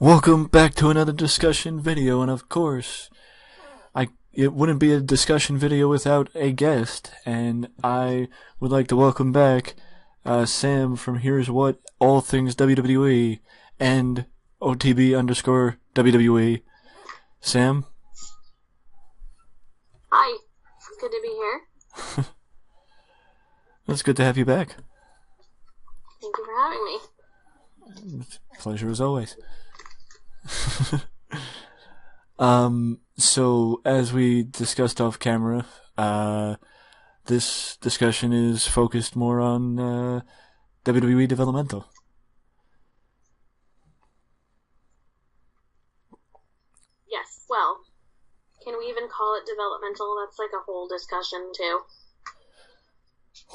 Welcome back to another discussion video, and of course, it wouldn't be a discussion video without a guest, and I would like to welcome back Sam from Here's What, All Things WWE, and OTB_WWE. Sam? Hi, it's good to be here. It's good to have you back. Thank you for having me. Pleasure as always. So as we discussed off camera, this discussion is focused more on WWE developmental. Yes, well, can we even call it developmental? That's like a whole discussion, too.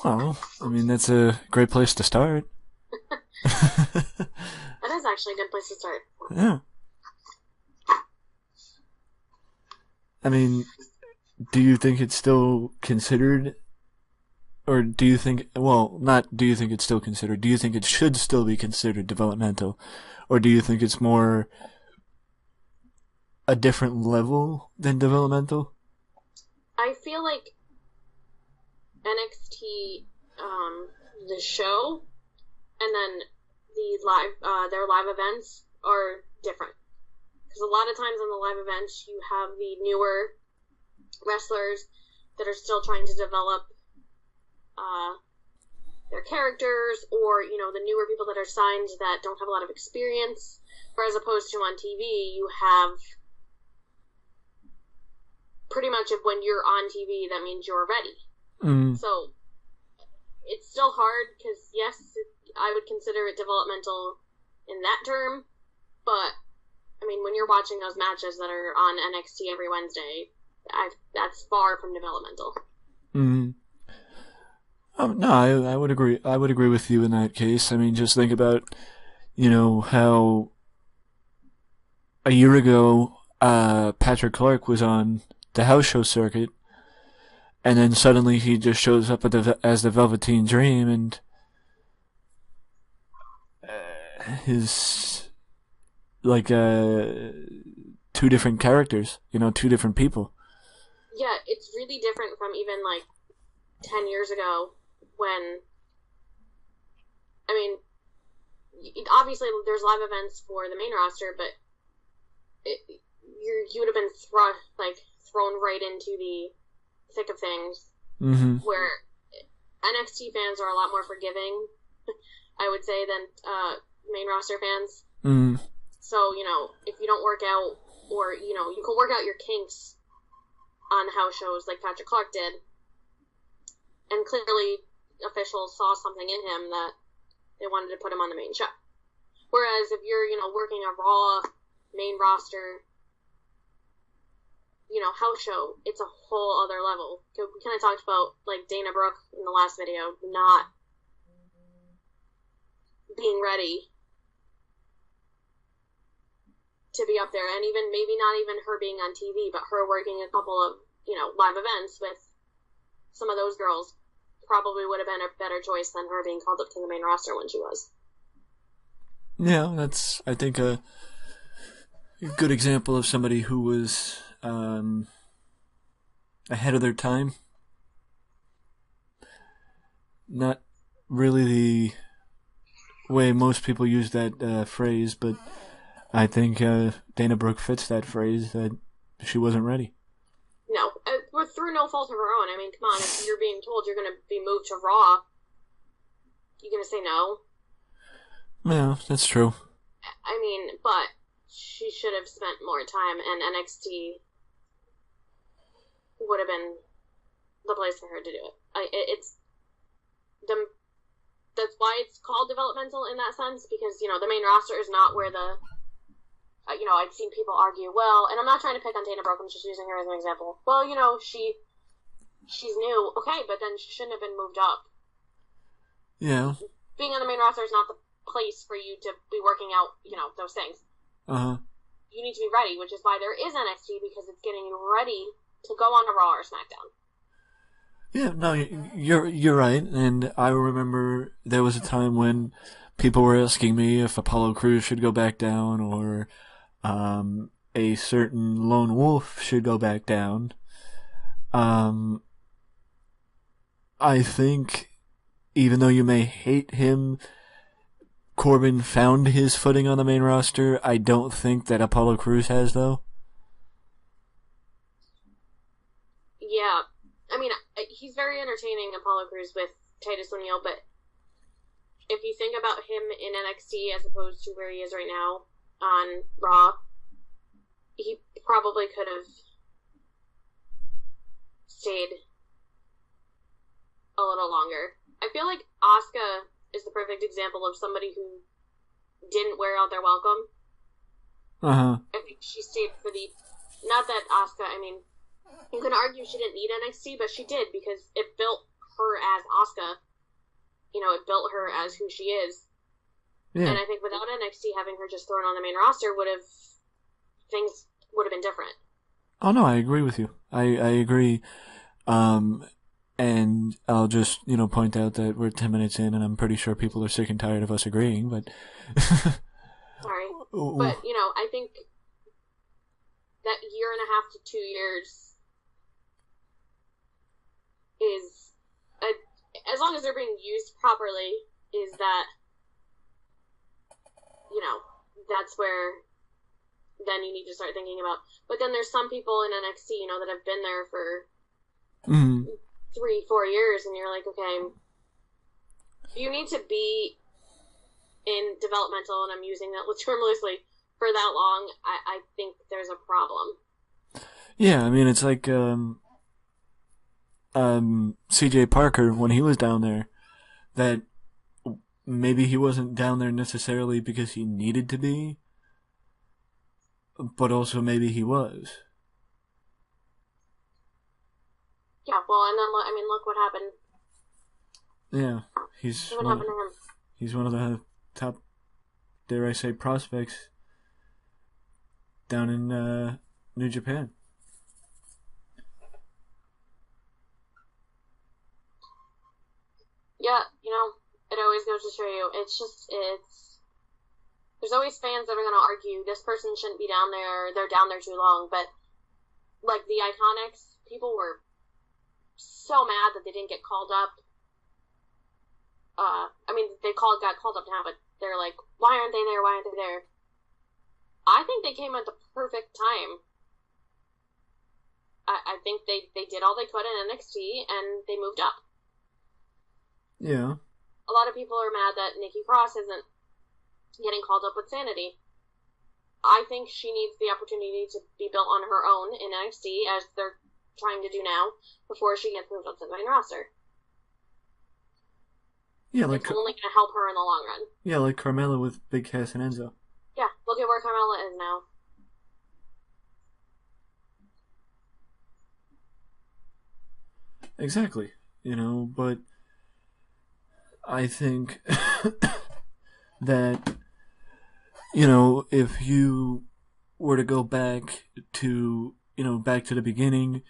Well, I mean, that's a great place to start. That is actually a good place to start. Yeah. I mean, do you think it's still considered, or do you think, well, not do you think it's still considered, do you think it should still be considered developmental, or do you think it's more a different level than developmental? I feel like NXT, the show, and then their live events are different. Because a lot of times in the live events, you have the newer wrestlers that are still trying to develop their characters, or, you know, the newer people that are signed that don't have a lot of experience. Whereas opposed to on TV, you have pretty much when you're on TV, that means you're ready. Mm. So it's still hard because, yes, I would consider it developmental in that term, but I mean, when you're watching those matches that are on NXT every Wednesday, that's far from developmental. Mm. No, I would agree. I would agree with you in that case. I mean, just think about, you know, how a year ago, Patrick Clark was on the house show circuit, and then suddenly he just shows up as the Velveteen Dream, and his two different characters, you know, two different people. Yeah, it's really different from even 10 years ago when, I mean, obviously there's live events for the main roster, but you would have been thrown right into the thick of things, mm-hmm. where NXT fans are a lot more forgiving, I would say, than main roster fans. Mm-hmm. So, you know, if you don't work out, or, you know, you can work out your kinks on house shows like Patrick Clark did, and clearly officials saw something in him that they wanted to put him on the main show. Whereas if you're, you know, working a Raw main roster, you know, house show, it's a whole other level. We kind of talked about, Dana Brooke in the last video, not being ready to be up there, and even maybe not even her being on TV, but her working a couple of, you know, live events with some of those girls probably would have been a better choice than her being called up to the main roster when she was. Yeah, that's, I think, a good example of somebody who was ahead of their time. Not really the way most people use that phrase, but I think Dana Brooke fits that phrase, that she wasn't ready. No, we're through no fault of her own. I mean, come on, if you're being told you're going to be moved to Raw, you going to say no? Yeah, that's true. I mean, but she should have spent more time, and NXT would have been the place for her to do it. That's why it's called developmental in that sense, because, you know, the main roster is not where the... you know, I've seen people argue, well, and I'm not trying to pick on Dana Brooke, I'm just using her as an example. Well, you know, she's new. Okay, but then she shouldn't have been moved up. Yeah. Being on the main roster is not the place for you to be working out, you know, those things. Uh-huh. You need to be ready, which is why there is NXT, because it's getting you ready to go on to Raw or SmackDown. Yeah, no, you're right, and I remember there was a time when people were asking me if Apollo Crews should go back down or a certain lone wolf should go back down. Um, I think even though you may hate him, Corbin found his footing on the main roster. I don't think that Apollo Crews has, though. Yeah. I mean, he's very entertaining, Apollo Crews, with Titus O'Neil, but if you think about him in NXT as opposed to where he is right now on Raw, he probably could have stayed a little longer. I feel like Asuka is the perfect example of somebody who didn't wear out their welcome. I think she stayed for the... Not that Asuka, I mean, you can argue she didn't need NXT, but she did because it built her as Asuka. You know, it built her as who she is. Yeah. And I think without NXT, having her just thrown on the main roster things would have been different. Oh, no, I agree with you. I agree. And I'll just, point out that we're 10 minutes in and I'm pretty sure people are sick and tired of us agreeing, but... Sorry. But, I think that year and a half to 2 years is, as long as they're being used properly, is that, that's where then you need to start thinking about. But then there's some people in NXT, that have been there for 3-4 years, and you're like, okay, you need to be in developmental, and I'm using that term loosely, for that long. I think there's a problem. Yeah, I mean, it's like CJ Parker when he was down there, that maybe he wasn't down there necessarily because he needed to be, but also maybe he was. Yeah, well, and then, look what happened. Yeah, he's one of the top, dare I say, prospects down in New Japan. Yeah, it always goes to show you. There's always fans that are going to argue this person shouldn't be down there, they're down there too long, but, like, the Iconics, people were so mad that they didn't get called up. They got called up now, but they're like, why aren't they there? Why aren't they there? I think they came at the perfect time. I think they did all they could in NXT, and they moved up. Yeah. A lot of people are mad that Nikki Cross isn't getting called up with Sanity. I think she needs the opportunity to be built on her own in NXT, as they're trying to do now, before she gets moved up to the main roster. Yeah, it's only going to help her in the long run. Yeah, like Carmella with Big Cass and Enzo. Yeah, look at where Carmella is now. Exactly. But I think that, if you were to go back to, back to the beginning,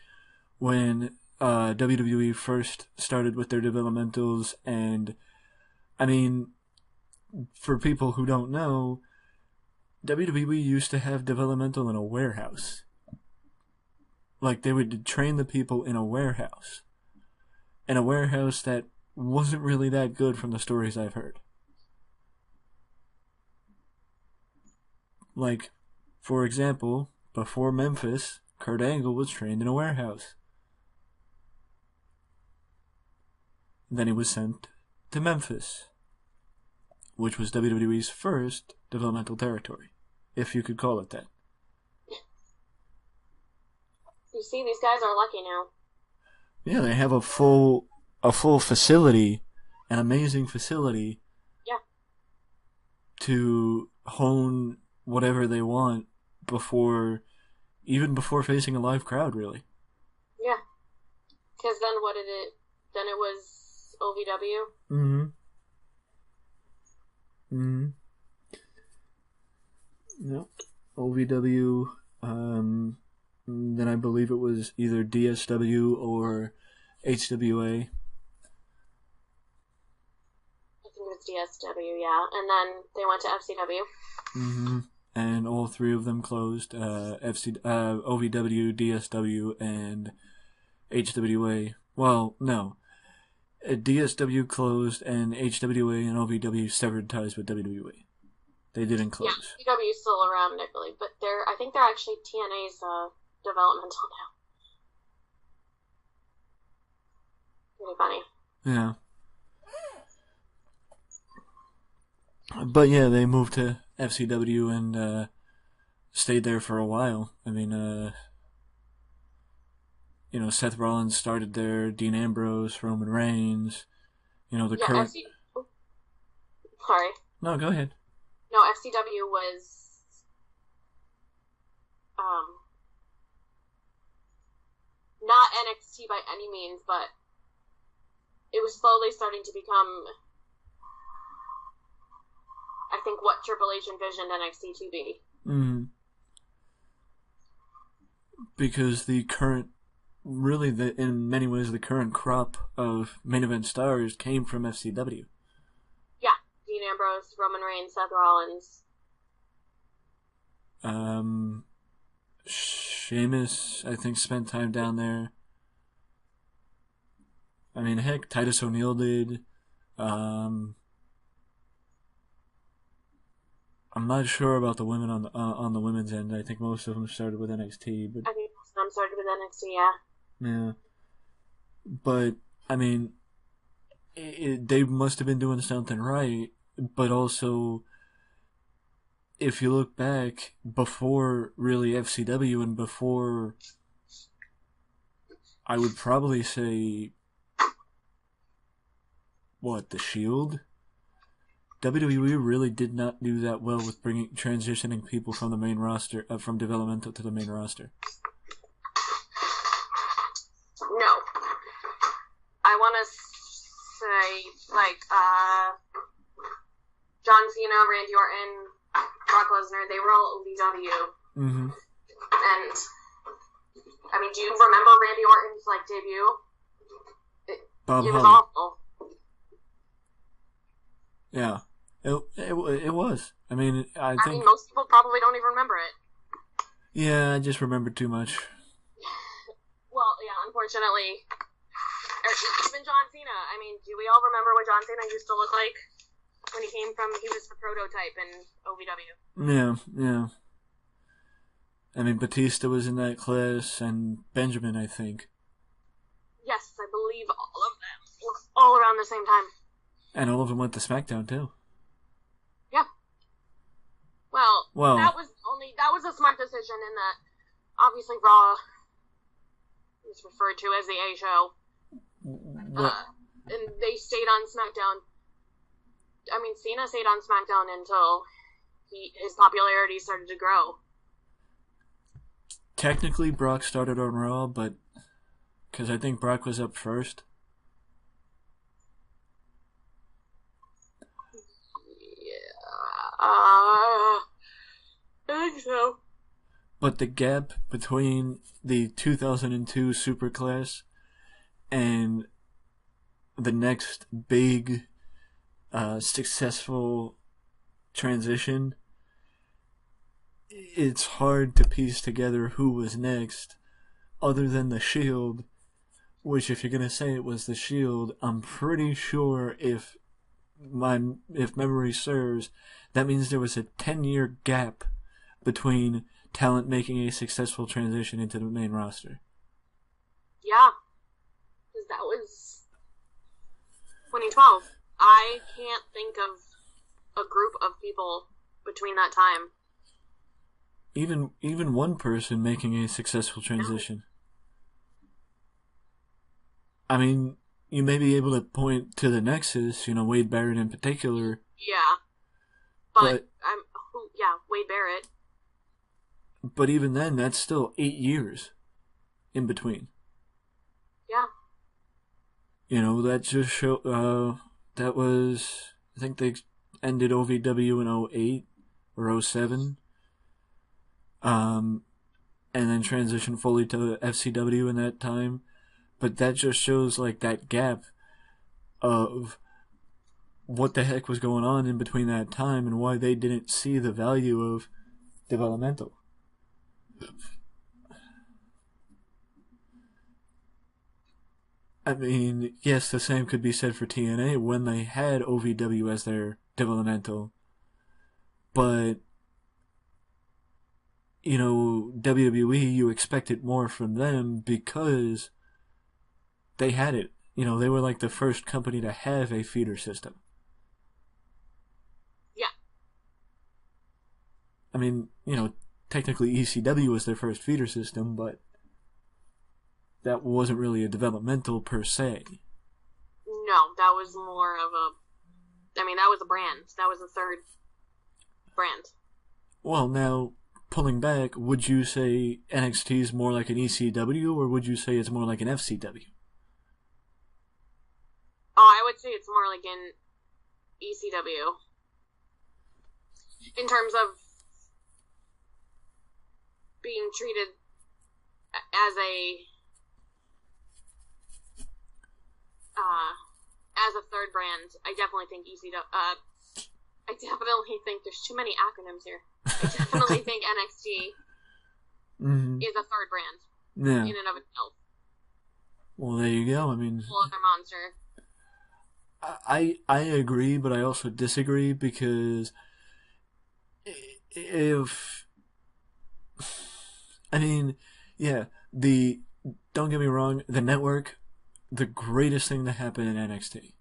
when WWE first started with their developmentals, and for people who don't know, WWE used to have developmental in a warehouse. Like, they would train the people in a warehouse. In a warehouse that wasn't really that good from the stories I've heard. Like, for example, before Memphis, Kurt Angle was trained in a warehouse. Then he was sent to Memphis, which was WWE's first developmental territory, if you could call it that. You see, these guys are lucky now. Yeah, they have a full facility, an amazing facility. Yeah. To hone whatever they want even before facing a live crowd, really. Yeah. Because then what did it... Then it was OVW? Yep. OVW, then I believe it was either DSW or HWA. I think DSW, yeah. And then they went to FCW. Mm-hmm. And all three of them closed. OVW, DSW, and HWA. Well, no. DSW closed, and HWA and OVW severed ties with WWE. They didn't close. Yeah, WW is still around, I believe, but I think they're actually TNA's developmental now. Pretty funny. Yeah. But yeah, they moved to FCW and stayed there for a while. I mean, Seth Rollins started there, Dean Ambrose, Roman Reigns. The current. Sorry. No, go ahead. No, FCW was not NXT by any means, but it was slowly starting to become, I think, what Triple H envisioned NXT to be. Mm. Because in many ways, the current crop of main event stars came from FCW. Yeah, Dean Ambrose, Roman Reigns, Seth Rollins. Sheamus, I think, spent time down there. I mean, heck, Titus O'Neil did. I'm not sure about the women on the women's end. I think most of them started with NXT, but I think most of them started with NXT, yeah. Yeah, but I mean, they must have been doing something right. But also, if you look back before really FCW and before, I would probably say, the Shield? WWE really did not do that well with transitioning people from the main roster, from developmental to the main roster. No. I want to say, John Cena, Randy Orton, Brock Lesnar, they were all OVW. Mm-hmm. And, I mean, do you remember Randy Orton's, debut? It was awful. Yeah. It was. I mean, I think most people probably don't even remember it. Yeah, I just remember too much. Well, yeah, unfortunately. Even John Cena. I mean, do we all remember what John Cena used to look like when he was the prototype in OVW? Yeah. I mean, Batista was in that class, and Benjamin, I think. Yes, I believe all of them were all around the same time. And all of them went to SmackDown, too. Yeah. Well, that was a smart decision in that, obviously, Raw is referred to as the A show. And they stayed on SmackDown. I mean, Cena stayed on SmackDown until his popularity started to grow. Technically, Brock started on Raw, but because I think Brock was up first. I think so. But the gap between the 2002 Superclass and the next big successful transition, it's hard to piece together who was next other than the Shield, which if you're going to say it was the Shield, I'm pretty sure if memory serves, that means there was a 10-year gap between talent making a successful transition into the main roster. Yeah. Because that was 2012. I can't think of a group of people between that time. Even one person making a successful transition. I mean, you may be able to point to the Nexus, Wade Barrett in particular. Yeah. But Wade Barrett. But even then, that's still 8 years in between. Yeah. That just that was, I think they ended OVW in 08 or 07. And then transitioned fully to FCW in that time. But that just shows, that gap of what the heck was going on in between that time and why they didn't see the value of developmental. I mean, yes, the same could be said for TNA when they had OVW as their developmental, but WWE, you expected more from them because they had it. They were like the first company to have a feeder system. Yeah. I mean, technically ECW was their first feeder system, but that wasn't really a developmental per se. No, that was more of that was a brand. That was the third brand. Well, now, pulling back, would you say NXT is more like an ECW, or would you say it's more like an FCW? Oh, I would say it's more like an ECW. In terms of being treated as a third brand, I definitely think ECW. I definitely think there's too many acronyms here. I definitely think NXT is a third brand in and of itself. Well, there you go. I mean, whole other monster. I agree, but I also disagree because don't get me wrong, the network, the greatest thing that happened in NXT.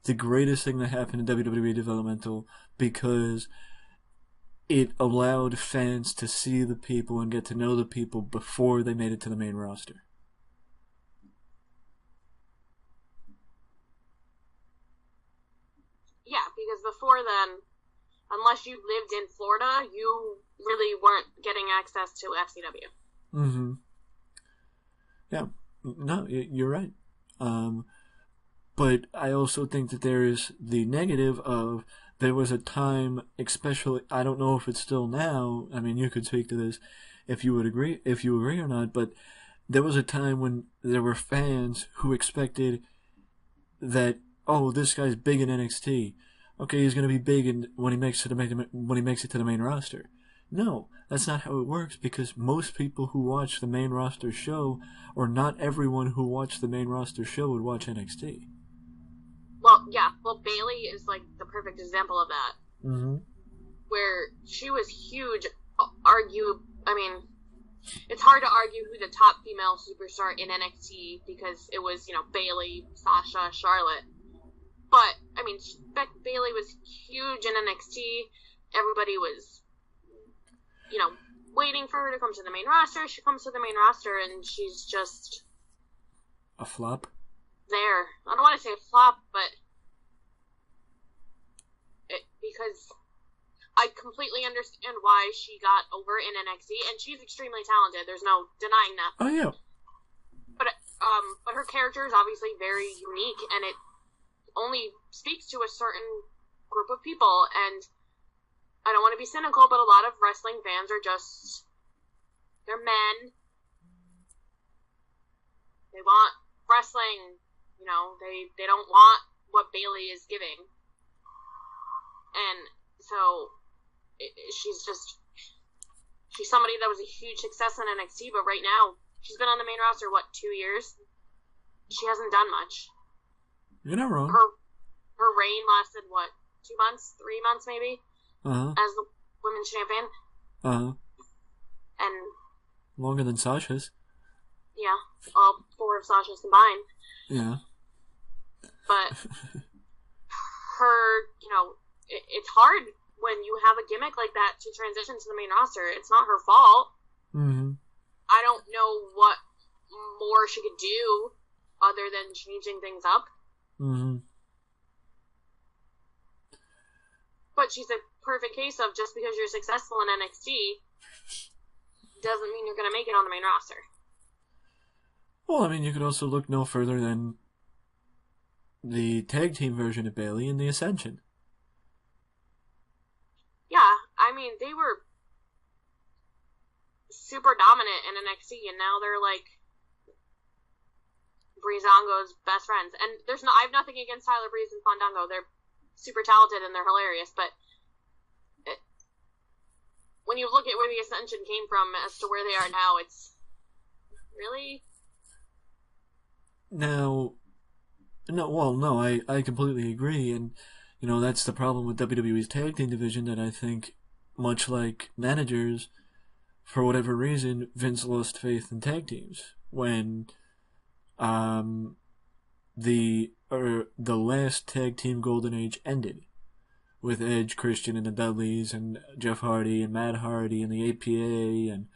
The greatest thing that happened in WWE developmental because it allowed fans to see the people and get to know the people before they made it to the main roster. Yeah, because before then, unless you lived in Florida, you really weren't getting access to FCW. Mm-hmm. Yeah. No, you're right. But I also think that there is the negative of there was a time, especially, I don't know if it's still now, I mean, you could speak to this if you agree or not, but there was a time when there were fans who expected that, oh, this guy's big in NXT. Okay, he's going to be big when he makes it to the main roster. No, that's not how it works because most people who watch the main roster show, or not everyone who watched the main roster show would watch NXT. Well, yeah. Well, Bayley is like the perfect example of that. Mm-hmm. Where she was huge. It's hard to argue who the top female superstar in NXT because it was, Bayley, Sasha, Charlotte. But, Bayley was huge in NXT. Everybody was, waiting for her to come to the main roster. She comes to the main roster and she's just a flop. There. I don't want to say flop, but because I completely understand why she got over in NXT, and she's extremely talented. There's no denying that. Oh yeah. But her character is obviously very unique, and it only speaks to a certain group of people. And I don't want to be cynical, but a lot of wrestling fans are they're men. They want wrestling. They don't want what Bayley is giving. And so she's somebody that was a huge success in NXT, but right now she's been on the main roster, 2 years? She hasn't done much. You're not wrong. Her reign lasted 2 months, 3 months maybe, as the women's champion. And longer than Sasha's. Yeah, all 4 of Sasha's combined. Yeah. But her, it's hard when you have a gimmick like that to transition to the main roster. It's not her fault. Mm-hmm. I don't know what more she could do other than changing things up. Mm-hmm. But she's a perfect case of just because you're successful in NXT doesn't mean you're going to make it on the main roster. Well, you could also look no further than the tag team version of Bayley and the Ascension. Yeah, they were super dominant in NXT, and now Breezango's best friends. And I have nothing against Tyler Breeze and Fandango. They're super talented and they're hilarious, but when you look at where the Ascension came from as to where they are now, it's really... Now, no, I completely agree, and, that's the problem with WWE's tag team division, that I think, much like managers, for whatever reason, Vince lost faith in tag teams when the last tag team golden age ended with Edge, Christian, and the Dudleys, and Jeff Hardy, and Matt Hardy, and the APA, and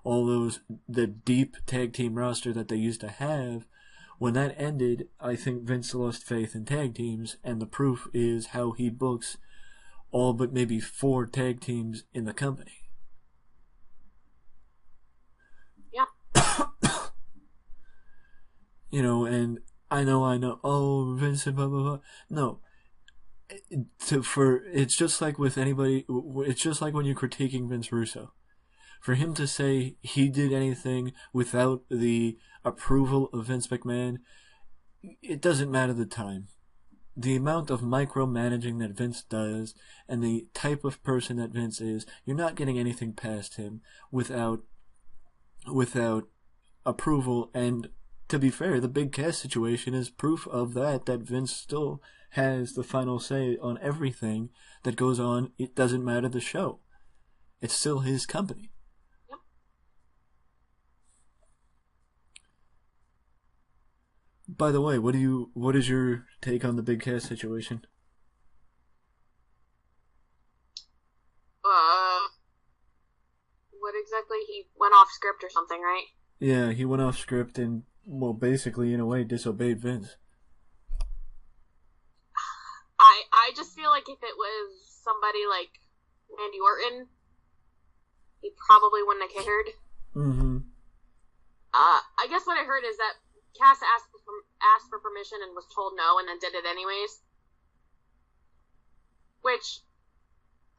all the deep tag team roster that they used to have. When that ended, I think Vince lost faith in tag teams, and the proof is how he books all but maybe 4 tag teams in the company. Yeah. And I know, oh, Vince and blah, blah, blah. No. It's just like with anybody, it's just like when you're critiquing Vince Russo. For him to say he did anything without the approval of Vince McMahon, it doesn't matter the time. The amount of micromanaging that Vince does and the type of person that Vince is, you're not getting anything past him without approval. And to be fair, the Big Cass situation is proof of that Vince still has the final say on everything that goes on. It doesn't matter the show. It's still his company. Yep. By the way, what is your take on the Big Cass situation? What exactly? He went off script or something, right? Yeah, he went off script and, well, basically, in a way, disobeyed Vince. I just feel like if it was somebody like Randy Orton, he probably wouldn't have cared. Mm-hmm. I guess what I heard is that Cass asked for permission and was told no, and then did it anyways. Which,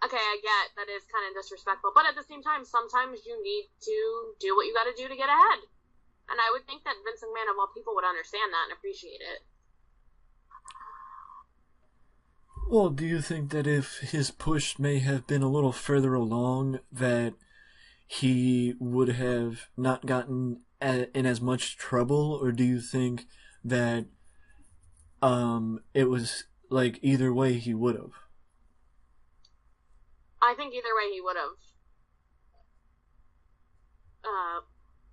okay, I get that is kind of disrespectful, but at the same time, sometimes you need to do what you got to do to get ahead. And I would think that Vince McMahon, of all people, would understand that and appreciate it. Well, do you think that if his push may have been a little further along, that he would have not gotten in as much trouble, or do you think that it was like either way he would have? I think either way he would have.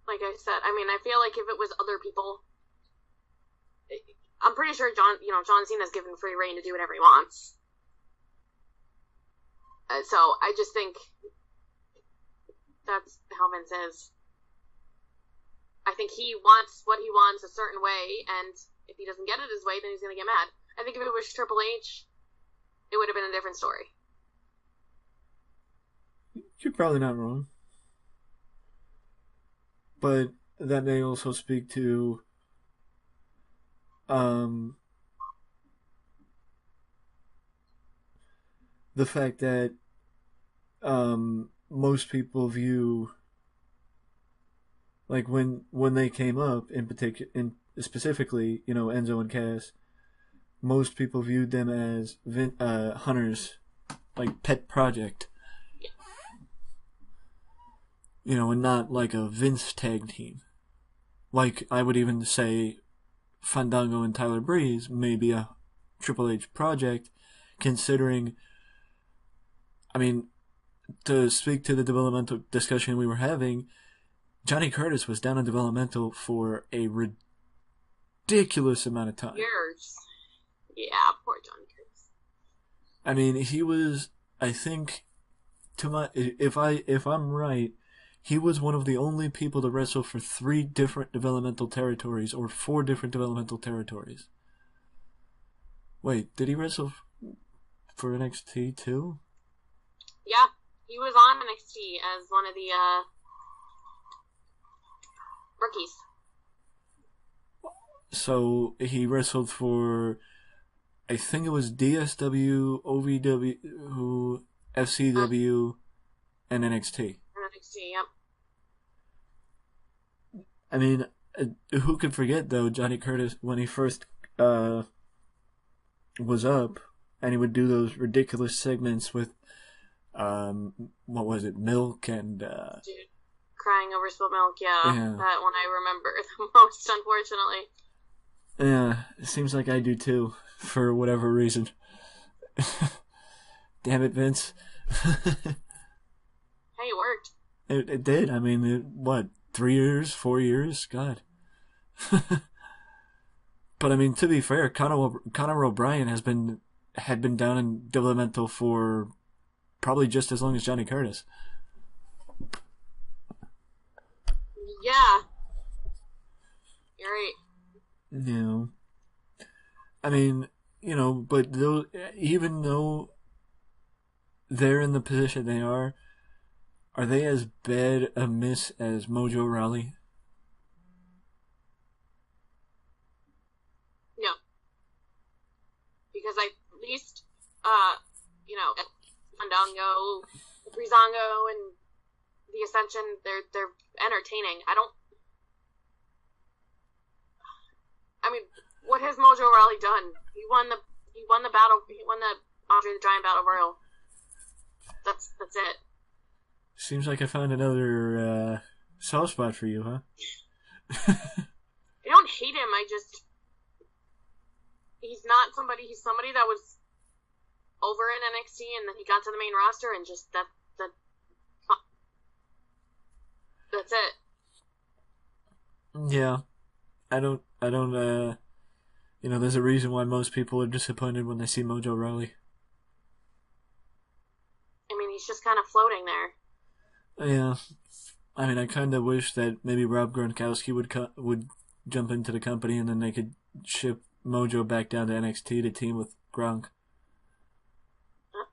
Like I said, I mean, I feel like if it was other people, I'm pretty sure John Cena's given free reign to do whatever he wants. So I just think that's how Vince is. I think he wants what he wants a certain way, and if he doesn't get it his way, then he's going to get mad. I think if it was Triple H, it would have been a different story. You're probably not wrong. But that may also speak to the fact that most people view, like when they came up specifically, Enzo and Cass, most people viewed them as Hunter's like pet project. And not like a Vince tag team. Like, I would even say Fandango and Tyler Breeze may be a Triple H project, considering, I mean, to speak to the developmental discussion we were having, Johnny Curtis was down in developmental for a ridiculous amount of time. Years. Yeah, poor Johnny Curtis. I mean, he was, I think, if I'm right, he was one of the only people to wrestle for 3 different developmental territories, or 4 different developmental territories. Wait, did he wrestle for NXT too? Yeah, he was on NXT as one of the rookies. So he wrestled for, I think it was DSW, OVW, FCW, and NXT. NXT, yep. I mean, Who could forget though Johnny Curtis when he first uh, was up, and he would do those ridiculous segments with what was it, milk and Dude, crying over spilled milk, yeah. yeah, That one I remember the most, unfortunately. yeah. It seems like I do too, for whatever reason. Damn it, Vince. Hey, it worked. It did. I mean, what, 3 years, 4 years? God. But I mean, to be fair, Conor O'Brien had been down in developmental for probably just as long as Johnny Curtis. Yeah. You're right. You know, I mean, but even though they're in the position they are they as bad a miss as Mojo Rawley? No. Because at least, Fandango, Breezango, and the Ascension, they're entertaining. I mean, what has Mojo Rawley done? He won the Andre the Giant Battle Royal. That's it. Seems like I found another soft spot for you, huh? I don't hate him. He's somebody that was over in NXT and then he got to the main roster and just that's it. Yeah. I don't there's a reason why most people are disappointed when they see Mojo Rawley. I mean, he's just kind of floating there. Yeah. I mean, I kind of wish that maybe Rob Gronkowski would jump into the company and then they could ship Mojo back down to NXT to team with Gronk.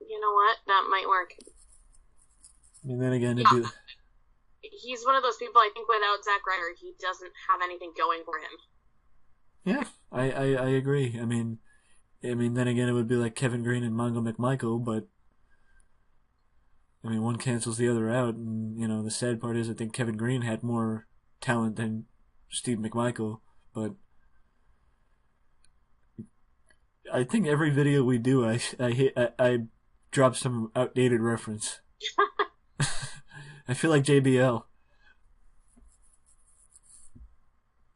You know what? That might work. And then again, he's one of those people, I think without Zack Ryder, he doesn't have anything going for him. Yeah, I agree. I mean, then again, it would be like Kevin Green and Mongo McMichael, but I mean, one cancels the other out, and the sad part is I think Kevin Green had more talent than Steve McMichael, but I think every video we do, I drop some outdated reference. I feel like JBL.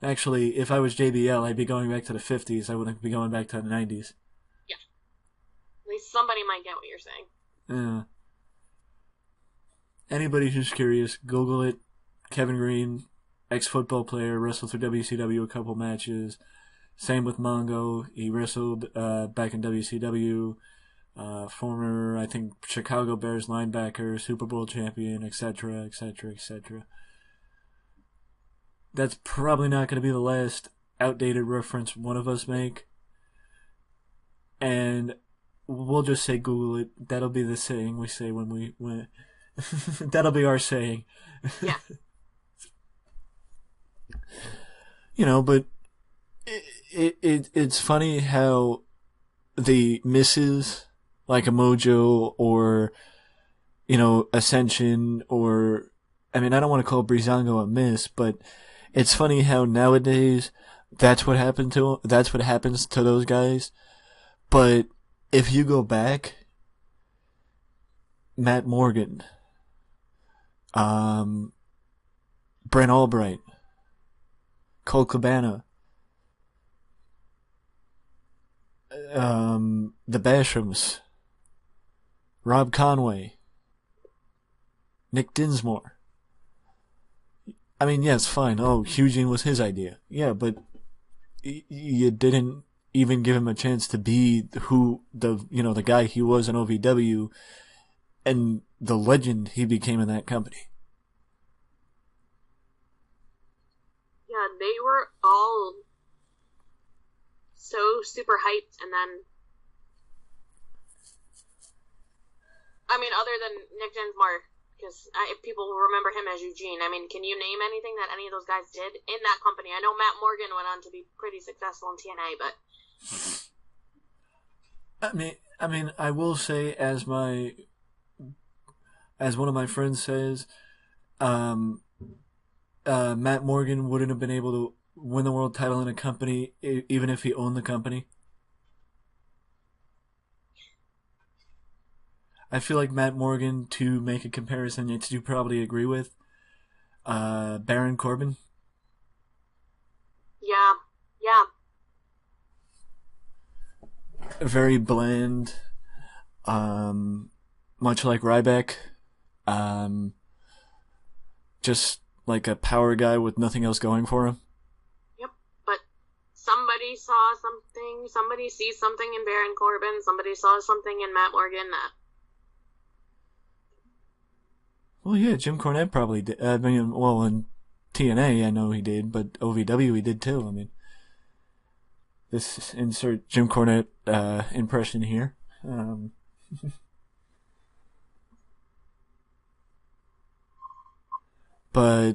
Actually, if I was JBL, I'd be going back to the 50s. I wouldn't be going back to the 90s. Yeah. At least somebody might get what you're saying. Yeah. Anybody who's curious, Google it. Kevin Green, ex-football player, wrestled for WCW a couple matches. Same with Mongo. He wrestled back in WCW. Former, I think, Chicago Bears linebacker, Super Bowl champion, etc., etc., etc. That's probably not going to be the last outdated reference one of us make. And we'll just say Google it. That'll be the saying we say when that'll be our saying. Yeah. But it's funny how the misses like a Mojo or Ascension or I don't want to call Breezango a miss, but it's funny how nowadays that's what happens to those guys. But if you go back, Matt Morgan, Brent Albright, Cole Cabana, the Bashrams, Rob Conway, Nick Dinsmore. Yes, fine. Oh, Eugene was his idea. Yeah, but you didn't even give him a chance to be the guy he was in OVW and the legend he became in that company. Yeah, they were all so super hyped, and then other than Nick Dinsmore, because people will remember him as Eugene. Can you name anything that any of those guys did in that company? I know Matt Morgan went on to be pretty successful in TNA, but I will say, as one of my friends says, Matt Morgan wouldn't have been able to win the world title in a company even if he owned the company? I feel like Matt Morgan, to make a comparison that you probably agree with, Baron Corbin. Yeah, yeah. Very bland, much like Ryback. Just like a power guy with nothing else going for him. Yep. But somebody saw something. Somebody sees something in Baron Corbin. Somebody saw something in Matt Morgan that. Well, yeah, Jim Cornette probably did. I mean, well, in TNA, I know he did, but OVW he did too. I mean, this insert Jim Cornette impression here. But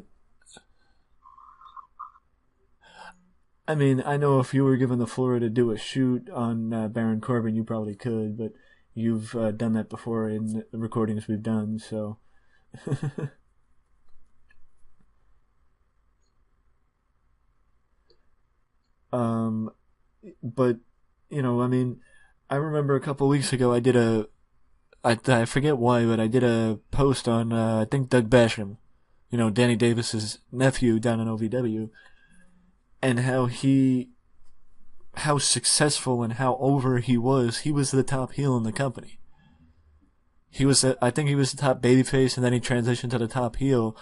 I mean, I know if you were given the floor to do a shoot on Baron Corbin, you probably could, but you've done that before in the recordings we've done, so. But I mean, I remember a couple weeks ago I forget why, but I did a post on I think Doug Basham, Danny Davis's nephew down in OVW, and how successful and how over he was. He was the top heel in the company. I think he was the top babyface, and then he transitioned to the top heel,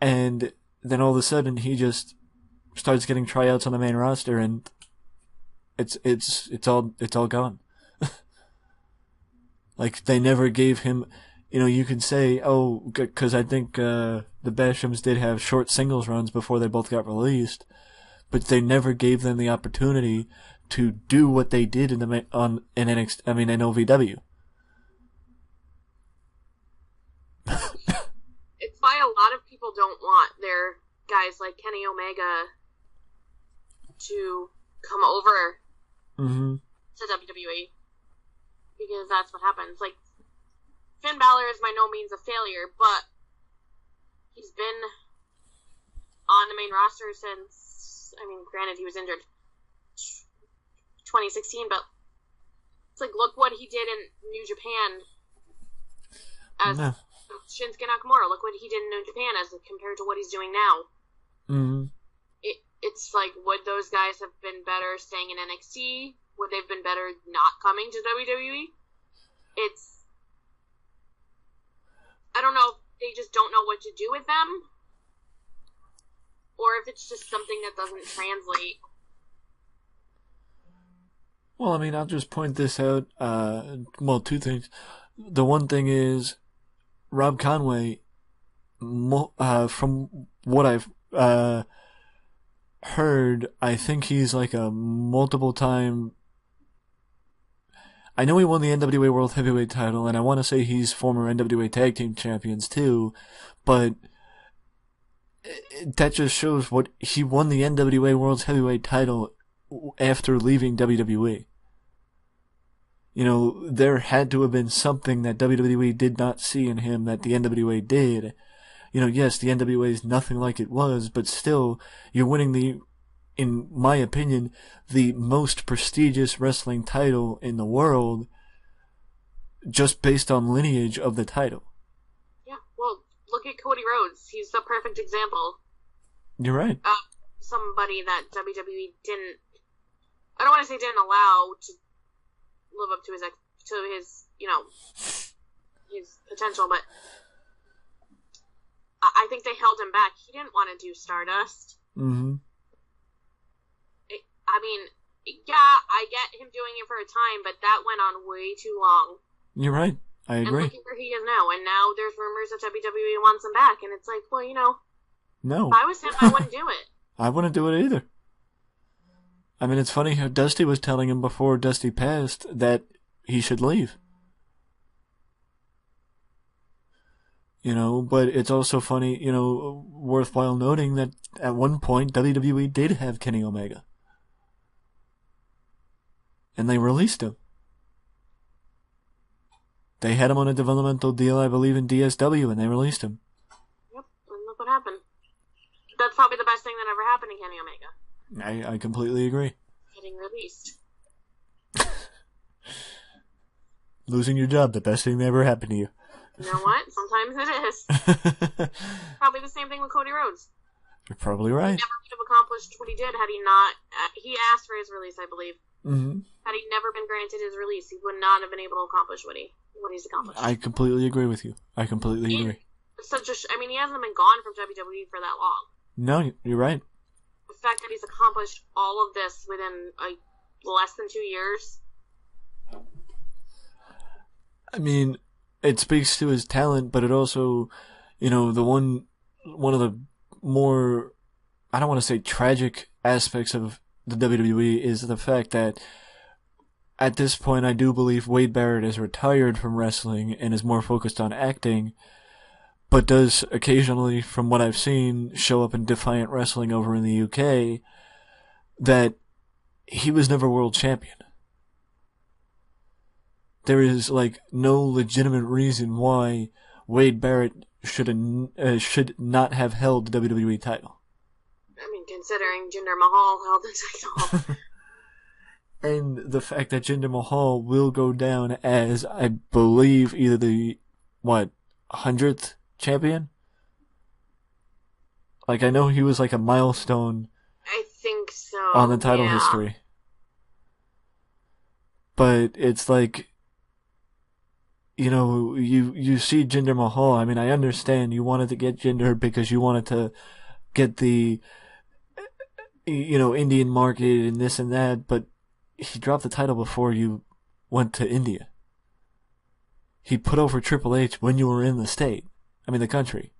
and then all of a sudden he just starts getting tryouts on the main roster, and it's all gone. Like, they never gave him, you could say, oh, because I think the Bashams did have short singles runs before they both got released, but they never gave them the opportunity to do what they did in NXT, in OVW. It's why a lot of people don't want their guys like Kenny Omega to come over to WWE, because that's what happens. Like, Finn Balor is by no means a failure, but he's been on the main roster since, granted he was injured 2016, but it's like, look what he did in New Japan as Shinsuke Nakamura. Look what he did in New Japan as compared to what he's doing now. It's like, would those guys have been better staying in NXT? Would they have been better not coming to WWE? I don't know if they just don't know what to do with them, or if it's just something that doesn't translate. Well, I'll just point this out. Two things. The one thing is, Rob Conway, from what I've heard, I think he's like a multiple time. I know he won the NWA World Heavyweight title, and I want to say he's former NWA Tag Team Champions too, but that just shows what he won the NWA World Heavyweight title after leaving WWE. There had to have been something that WWE did not see in him that the NWA did. Yes, the NWA is nothing like it was, but still, you're winning in my opinion, the most prestigious wrestling title in the world just based on lineage of the title. Yeah, well, look at Cody Rhodes. He's the perfect example. You're right. Somebody that WWE didn't, I don't want to say didn't allow to live up to his his potential, but I think they held him back. He didn't want to do Stardust. I get him doing it for a time, but that went on way too long. You're right. I agree. And look at where he is now. And now there's rumors that WWE wants him back, and it's like, well, no. If I was him, I wouldn't do it. I wouldn't do it either. It's funny how Dusty was telling him before Dusty passed that he should leave. But it's also funny, worthwhile noting that at one point WWE did have Kenny Omega. And they released him. They had him on a developmental deal, I believe, in DSW, and they released him. Yep, and look what happened. that's probably the best thing that ever happened to Kenny Omega. I completely agree. Getting released. Losing your job, the best thing that ever happened to you. You know what? Sometimes it is. Probably the same thing with Cody Rhodes. You're probably right. He never would have accomplished what he did had he not... he asked for his release, I believe. Mm-hmm. Had he never been granted his release, he would not have been able to accomplish what he's accomplished. I completely agree with you. I completely agree. He hasn't been gone from WWE for that long. No, you're right. The fact that he's accomplished all of this within less than 2 years. I mean, it speaks to his talent, but it also, the one of the more, I don't want to say tragic aspects of the WWE is the fact that at this point I do believe Wade Barrett is retired from wrestling and is more focused on acting, but does occasionally, from what I've seen, show up in Defiant Wrestling over in the UK, that he was never world champion. There is, no legitimate reason why Wade Barrett should not have held the WWE title. I mean, considering Jinder Mahal held the title. And the fact that Jinder Mahal will go down as, I believe, either the, 100th champion? I know he was a milestone. I think so. On the title history. But it's you see Jinder Mahal. I mean, I understand you wanted to get Jinder because you wanted to get the, Indian market and this and that, but he dropped the title before you went to India. He put over Triple H when you were in the country.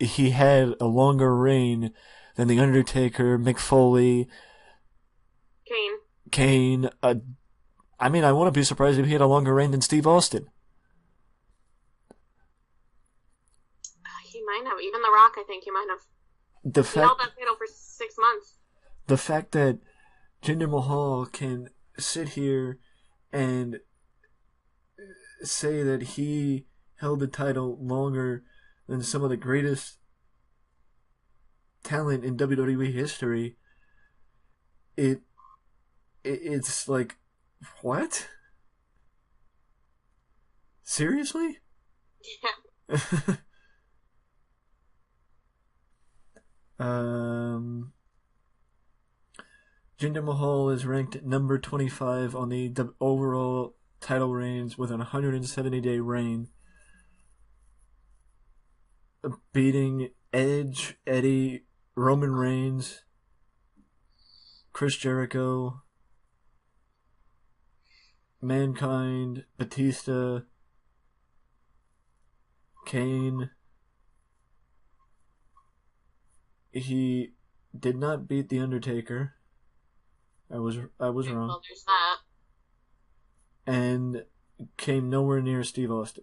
He had a longer reign than The Undertaker, Mick Foley, Kane. I wouldn't be surprised if he had a longer reign than Steve Austin. He might have. Even The Rock, I think he might have. He held that title for 6 months. The fact that Jinder Mahal can sit here and say that he held the title longer than some of the greatest talent in WWE history, it's what? Seriously? Yeah. Jinder Mahal is ranked number 25 on the overall title reigns with an 170-day reign, beating Edge, Eddie, Roman Reigns, Chris Jericho, Mankind, Batista, Kane. He did not beat The Undertaker. I was wrong. Well, there's that. And came nowhere near Steve Austin.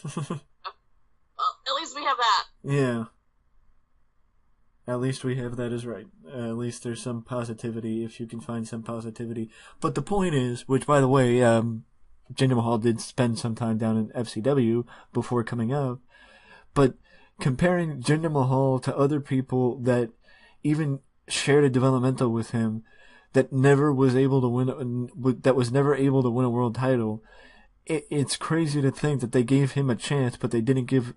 Well, at least we have that. Yeah. At least we have that is right. At least there's some positivity, if you can find some positivity. But the point is, which by the way, Jinder Mahal did spend some time down in FCW before coming up, but comparing Jinder Mahal to other people that even shared a developmental with him, that never was able to win, that was never able to win a world title, it's crazy to think that they gave him a chance, but they didn't give,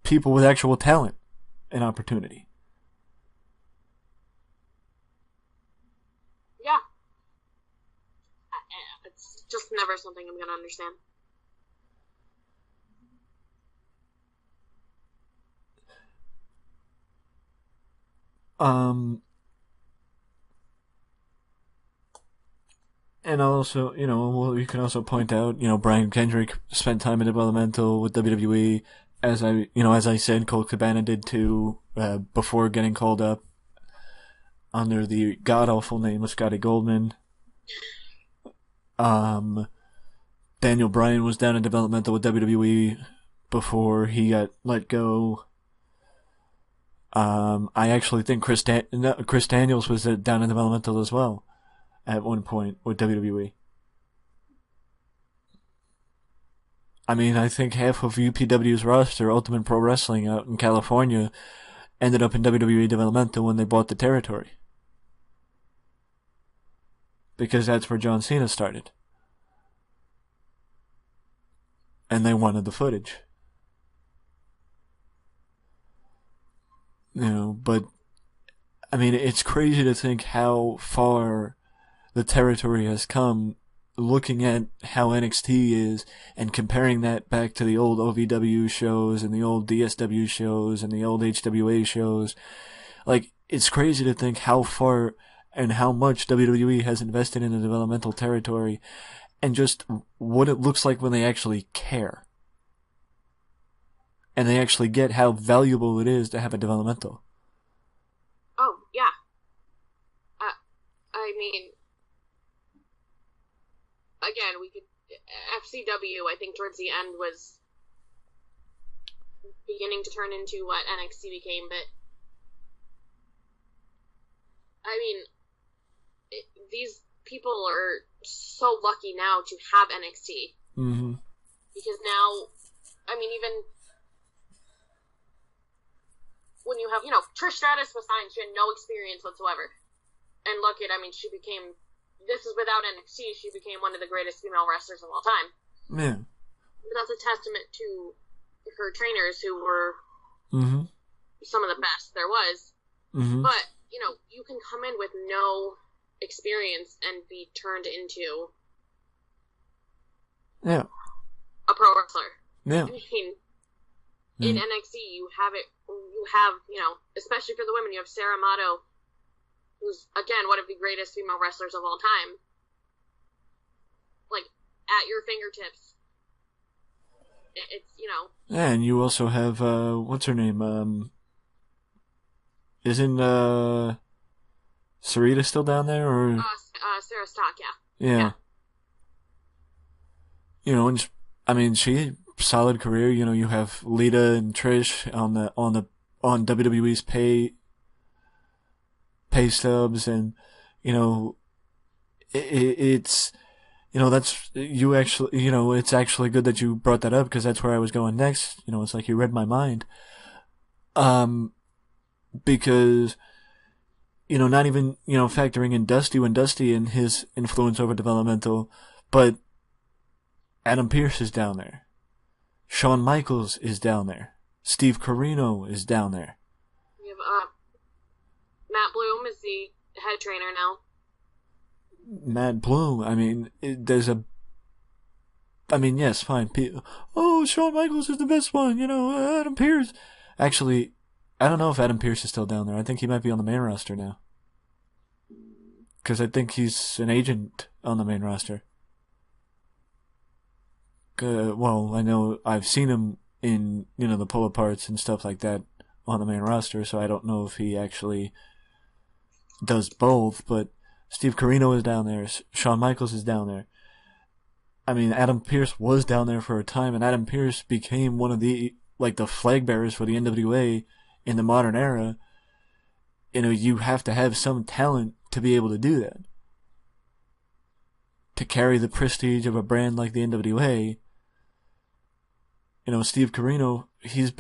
people with actual talent an opportunity. Yeah. It's just never something I'm going to understand. And also, you can also point out, Brian Kendrick spent time in developmental with WWE, as I said, Colt Cabana did too, before getting called up under the god-awful name of Scotty Goldman. Daniel Bryan was down in developmental with WWE before he got let go. I actually think Chris Daniels was down in developmental as well at one point with WWE. I mean, I think half of UPW's roster, Ultimate Pro Wrestling out in California, ended up in WWE developmental when they bought the territory. Because that's where John Cena started. And they wanted the footage. But I mean, it's crazy to think how far the territory has come looking at how NXT is and comparing that back to the old OVW shows and the old DSW shows and the old HWA shows. Like, it's crazy to think how far and how much WWE has invested in the developmental territory and just what it looks like when they actually care. And they actually get how valuable it is to have a developmental. Oh, yeah. I mean, again, we could... FCW, I think, towards the end was beginning to turn into what NXT became, but... I mean, these people are so lucky now to have NXT. Mm-hmm. Because now, I mean, even... when you have, Trish Stratus was signed, she had no experience whatsoever. And look at, I mean, she became, this is without NXT, she became one of the greatest female wrestlers of all time. Yeah. But that's a testament to her trainers who were mm-hmm. some of the best there was. Mm-hmm. But, you can come in with no experience and be turned into a pro wrestler. Yeah. I mean, in NXT, you have, especially for the women, you have Sarah Amato, who's, again, one of the greatest female wrestlers of all time. Like, at your fingertips. It's, Yeah, and you also have, what's her name? Isn't, Sarita still down there, or? Sarah Stock, yeah. Yeah. And, I mean, solid career. You have Lita and Trish on WWE's pay stubs, and it's that's you actually it's actually good that you brought that up, because that's where I was going next. It's like you read my mind. Because not even factoring in Dusty and his influence over developmental, but Adam Pearce is down there. Shawn Michaels is down there. Steve Corino is down there. We have Matt Bloom is the head trainer now. Matt Bloom. I mean, yes, fine. Oh, Shawn Michaels is the best one. Adam Pearce. Actually, I don't know if Adam Pearce is still down there. I think he might be on the main roster now. Because I think he's an agent on the main roster. Well, I know I've seen him in, the pull aparts and stuff like that on the main roster, so I don't know if he actually does both, but Steve Corino is down there, Shawn Michaels is down there. I mean, Adam Pearce was down there for a time, and Adam Pearce became one of the flag bearers for the NWA in the modern era. You have to have some talent to be able to do that. To carry the prestige of a brand like the NWA. Steve Corino, he's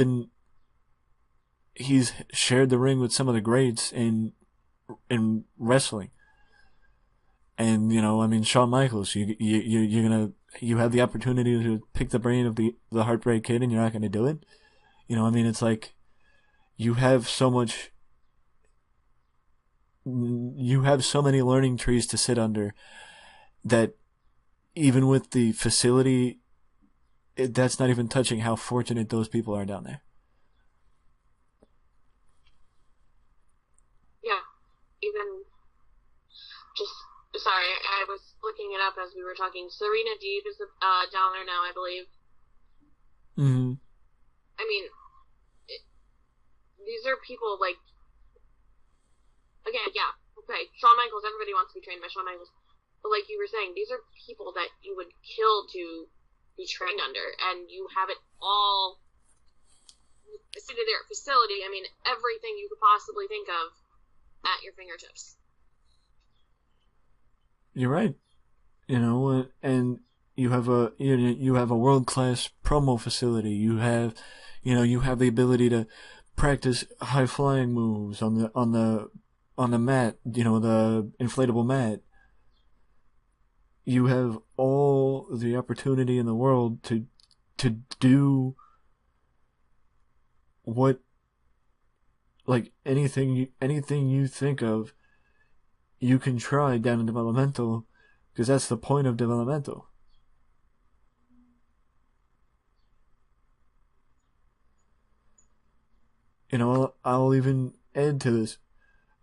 shared the ring with some of the greats in wrestling. And, Shawn Michaels, you have the opportunity to pick the brain of the Heartbreak Kid, and you're not gonna do it. It's like, you have so many learning trees to sit under that even with the facility, that's not even touching how fortunate those people are down there. Yeah, even just sorry, I was looking it up as we were talking. Serena Deeb is down there now, I believe. Mm-hmm. I mean, these are people like, again, yeah, okay, Shawn Michaels. Everybody wants to be trained by Shawn Michaels, but like you were saying, these are people that you would kill to be trained under, and you have it all sitting there at facility. I mean, everything you could possibly think of at your fingertips. You're right. And you have a world class promo facility. You have the ability to practice high flying moves on the mat. The inflatable mat. You have all the opportunity in the world to do what, like, anything you think of, you can try down in developmental, because that's the point of developmental. I'll even add to this.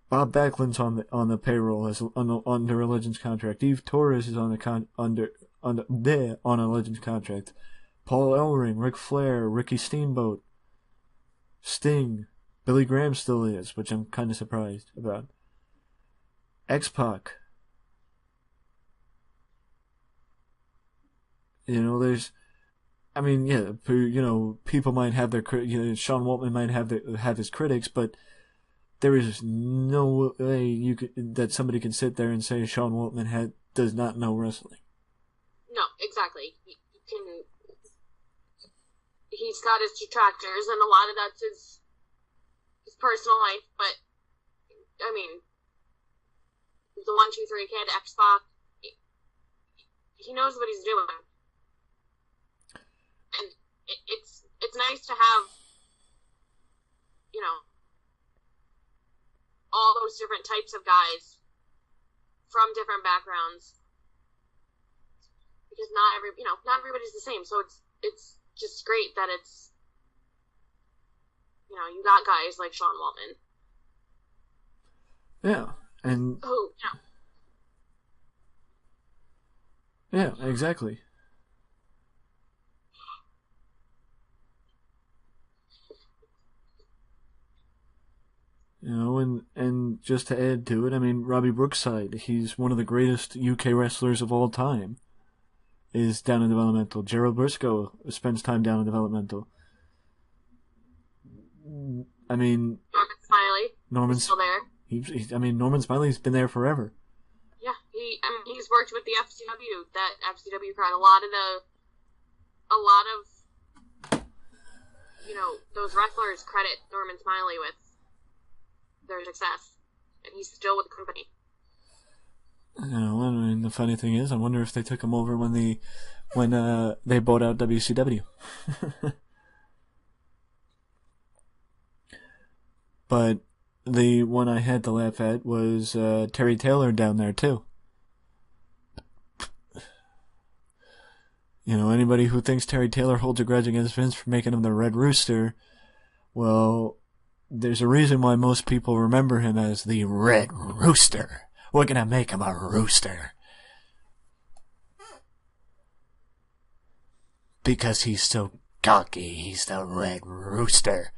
Bob Backlund's on the payroll as under a Legends contract. Eve Torres is on a Legends contract. Paul Ellering, Ric Flair, Ricky Steamboat, Sting, Billy Graham still is, which I'm kind of surprised about. X-Pac. There's, I mean, yeah, people might have their, Sean Waltman might have his critics, but there is no way that somebody can sit there and say Sean Waltman does not know wrestling. No, exactly. He's got his detractors, and a lot of that's his personal life, but, I mean, the 1-2-3 kid, X-Pac, he knows what he's doing. And it's nice to have, all those different types of guys from different backgrounds, because not everybody's the same. So it's just great that it's, you got guys like Sean Waltman. Yeah, and yeah, exactly. And just to add to it, I mean, Robbie Brookside, he's one of the greatest UK wrestlers of all time, is down in developmental. Gerald Briscoe spends time down in developmental. I mean, Norman Smiley, still there. Norman Smiley's been there forever. Yeah, he's worked with the FCW. That FCW crowd, a lot of those wrestlers credit Norman Smiley with their success, and he's still with the company. The funny thing is, I wonder if they took him over when they bought out WCW. But the one I had to laugh at was Terry Taylor down there too. Anybody who thinks Terry Taylor holds a grudge against Vince for making him the Red Rooster, well, there's a reason why most people remember him as the Red Rooster. We're gonna make him a rooster. Because he's so cocky, he's the Red Rooster.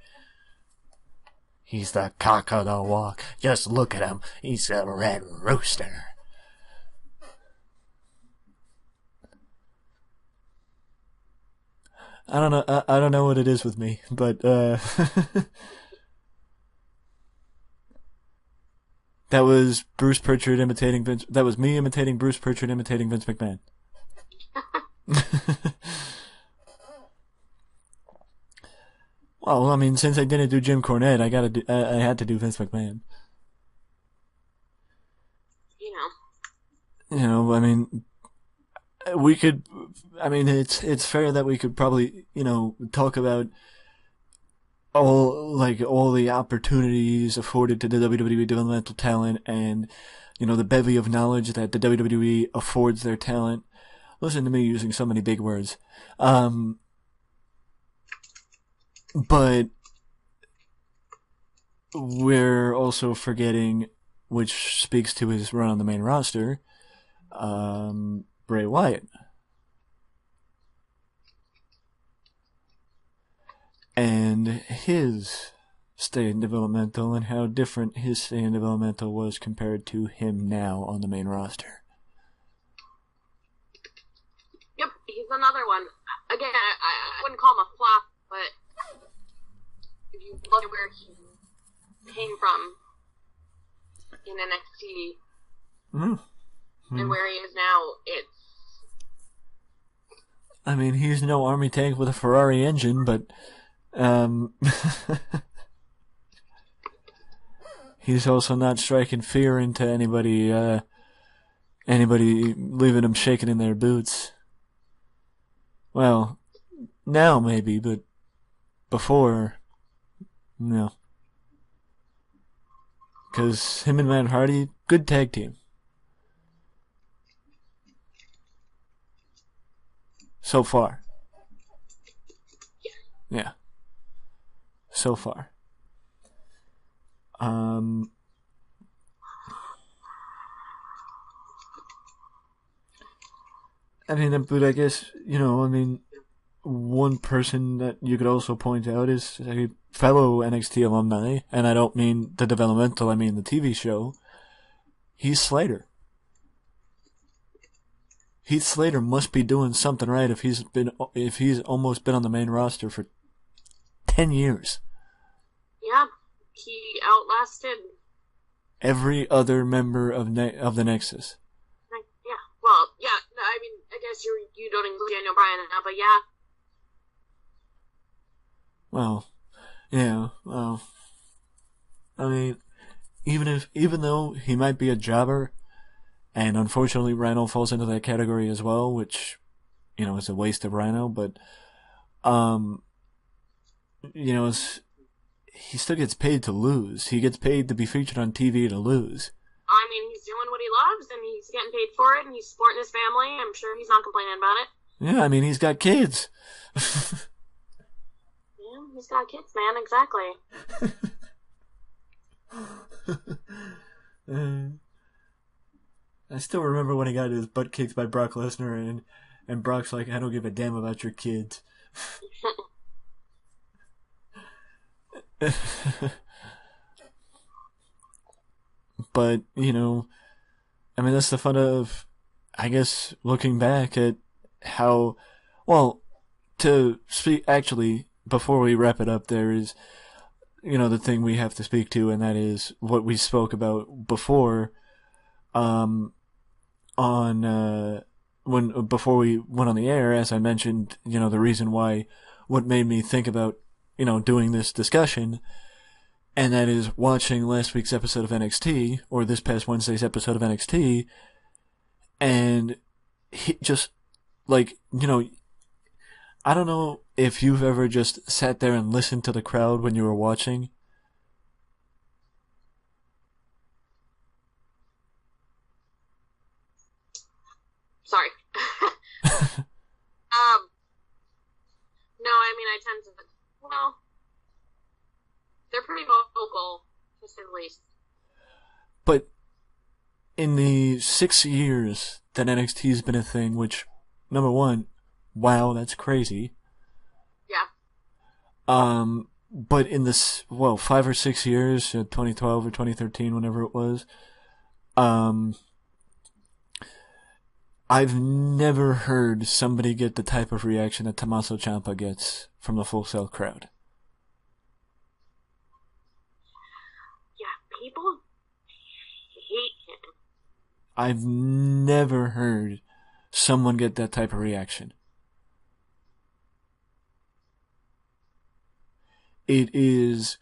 He's the cock of the walk. Just look at him, he's a Red Rooster. I don't know what it is with me, but that was Bruce Pritchard imitating Vince. That was me imitating Bruce Pritchard imitating Vince McMahon. Well, I mean, since I didn't do Jim Cornette, I had to do Vince McMahon. I mean, we could. I mean, it's fair that we could probably talk about all the opportunities afforded to the WWE developmental talent, and the bevy of knowledge that the WWE affords their talent. Listen to me using so many big words. But we're also forgetting, which speaks to his run on the main roster, Bray Wyatt. And his stay in developmental, and how different his stay in developmental was compared to him now on the main roster. Yep, he's another one. Again, I wouldn't call him a flop, but if you look at where he came from in NXT and where he is now, I mean, he's no army tank with a Ferrari engine, but um, he's also not striking fear into anybody leaving them shaking in their boots. Well, now maybe, but before, no. Because him and Matt Hardy, good tag team. So far. Yeah. So far. I mean, but I guess, one person that you could also point out is a fellow NXT alumni, and I don't mean the developmental, I mean the TV show. Heath Slater. Heath Slater must be doing something right if he's almost been on the main roster for 10 years. Yeah, he outlasted every other member of the Nexus. Yeah, well, yeah. I mean, I guess you don't include Daniel Bryan now, but yeah. Well, yeah. Well, I mean, even though he might be a jobber, and unfortunately Rhino falls into that category as well, which is a waste of Rhino, but he still gets paid to lose. He gets paid to be featured on TV to lose. I mean, he's doing what he loves, and he's getting paid for it, and he's supporting his family. I'm sure he's not complaining about it. Yeah, I mean, he's got kids. Yeah, he's got kids, man, exactly. I still remember when he got his butt kicked by Brock Lesnar, and Brock's like, I don't give a damn about your kids. But, I mean, that's the fun of, I guess, looking back at how, well, to speak, actually, before we wrap it up, there is, the thing we have to speak to, and that is what we spoke about before, before we went on the air, as I mentioned, the reason why, what made me think about, doing this discussion, and that is watching last week's episode of NXT, or this past Wednesday's episode of NXT, and just, like, I don't know if you've ever just sat there and listened to the crowd when you were watching. Sorry. No, I mean, I tend to, well, they're pretty vocal, to say the least. But in the 6 years that NXT's been a thing, which, number one, wow, that's crazy. Yeah. But in this, 5 or 6 years, 2012 or 2013, whenever it was, I've never heard somebody get the type of reaction that Tommaso Ciampa gets from the Full Sail crowd. Yeah, people hate him. I've never heard someone get that type of reaction. It is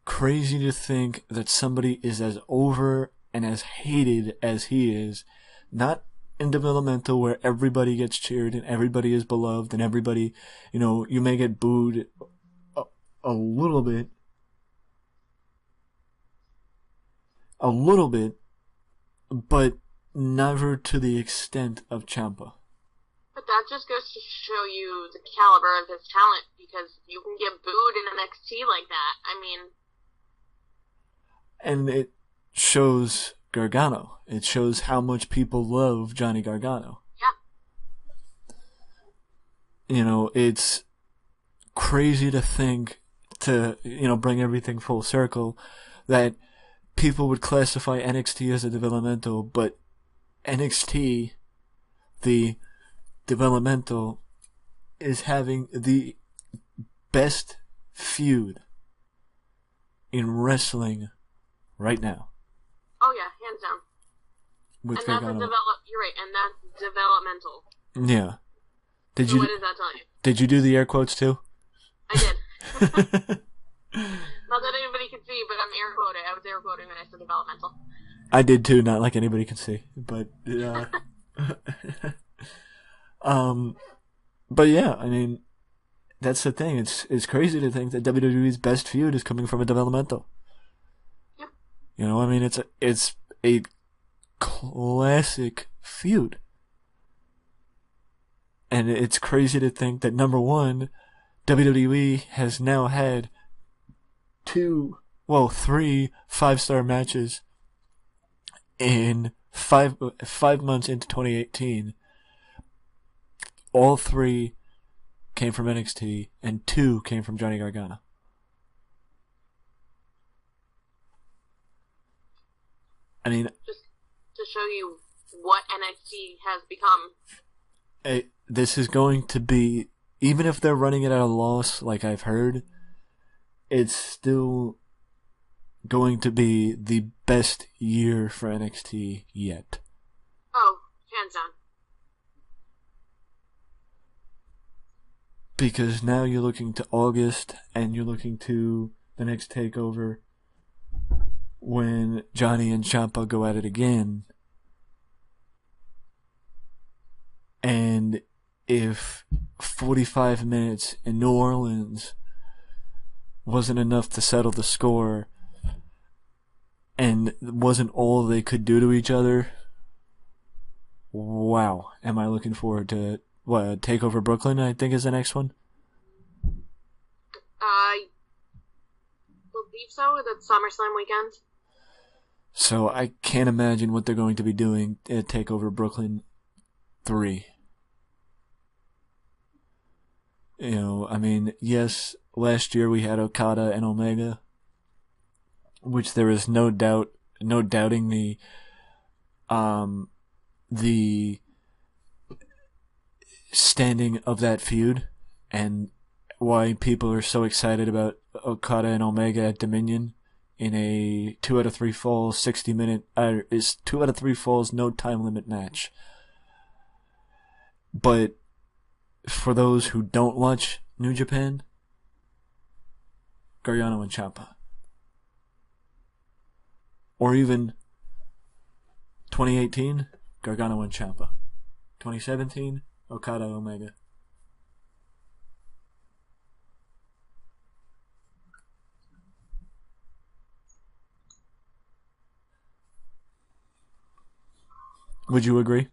crazy to think that somebody is as over and as hated as he is, not in developmental where everybody gets cheered and everybody is beloved and everybody, you may get booed a little bit, but never to the extent of Ciampa. But that just goes to show you the caliber of his talent, because you can get booed in NXT like that. I mean... And it shows Gargano. It shows how much people love Johnny Gargano. Yeah. It's crazy to think, to, bring everything full circle, that people would classify NXT as a developmental, but NXT, the developmental, is having the best feud in wrestling right now. Oh yeah, hands down. With and Gargano. you're right, and that's developmental. Yeah. Did So you what does that tell you? did you do the air quotes too? I did. Not that anybody can see, but I'm air quoting. I was air quoting when I said developmental. I did too, not like anybody can see, but but yeah, I mean, that's the thing. It's crazy to think that WWE's best feud is coming from a developmental. Yep. You know, I mean, it's a classic feud, and it's crazy to think that number one, WWE has now had three 5-star matches in 5 months into 2018. All 3 came from NXT, and 2 came from Johnny Gargano. I mean, just to show you what NXT has become. This is going to be, even if they're running it at a loss, like I've heard, it's still going to be the best year for NXT yet. Oh, hands down. Because now you're looking to August, and you're looking to the next takeover when Johnny and Ciampa go at it again. And if 45 minutes in New Orleans wasn't enough to settle the score, and wasn't all they could do to each other, wow, am I looking forward to Takeover Brooklyn, I think, is the next one. I believe so. That's SummerSlam weekend. So I can't imagine what they're going to be doing at Takeover Brooklyn 3. You know, I mean, yes, last year we had Okada and Omega, which there is no doubting the standing of that feud, and why people are so excited about Okada and Omega at Dominion in a 2 out of 3 falls 60-minute is 2 out of 3 falls no time limit match. But for those who don't watch New Japan, Gargano and Ciampa, or even 2018, Gargano and Ciampa, 2017, Okada Omega. Would you agree?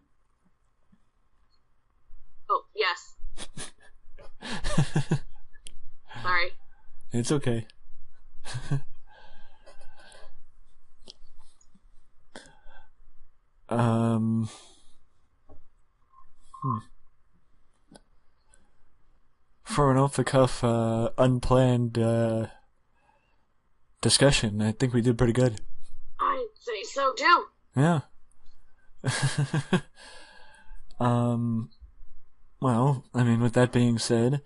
Oh, yes. Sorry. It's okay. For an off-the-cuff, unplanned discussion, I think we did pretty good. I'd say so too. Yeah. Well, I mean, with that being said,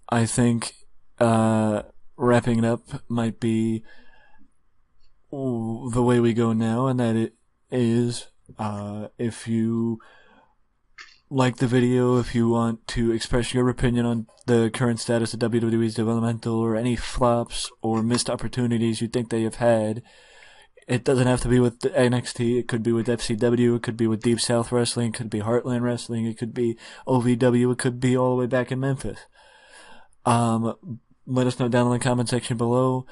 I think wrapping it up might be the way we go now, and that it is, if you like the video, if you want to express your opinion on the current status of WWE's developmental, or any flops or missed opportunities you think they have had, it doesn't have to be with NXT. It could be with FCW. It could be with Deep South Wrestling. It could be Heartland Wrestling. It could be OVW. It could be all the way back in Memphis. Let us know down in the comment section below.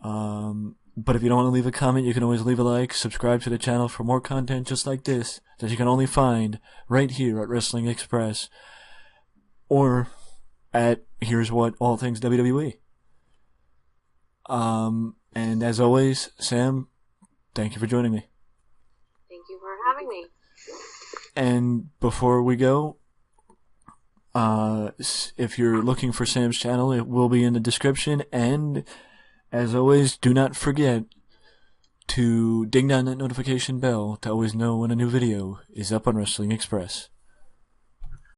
But if you don't want to leave a comment, you can always leave a like. Subscribe to the channel for more content just like this that you can only find right here at Wrestling Express, or at Here's What All Things WWE. And as always, Sam, thank you for joining me. Thank you for having me. And before we go, if you're looking for Sam's channel, it will be in the description. And as always, do not forget to ding down that notification bell to always know when a new video is up on Wrestling Express.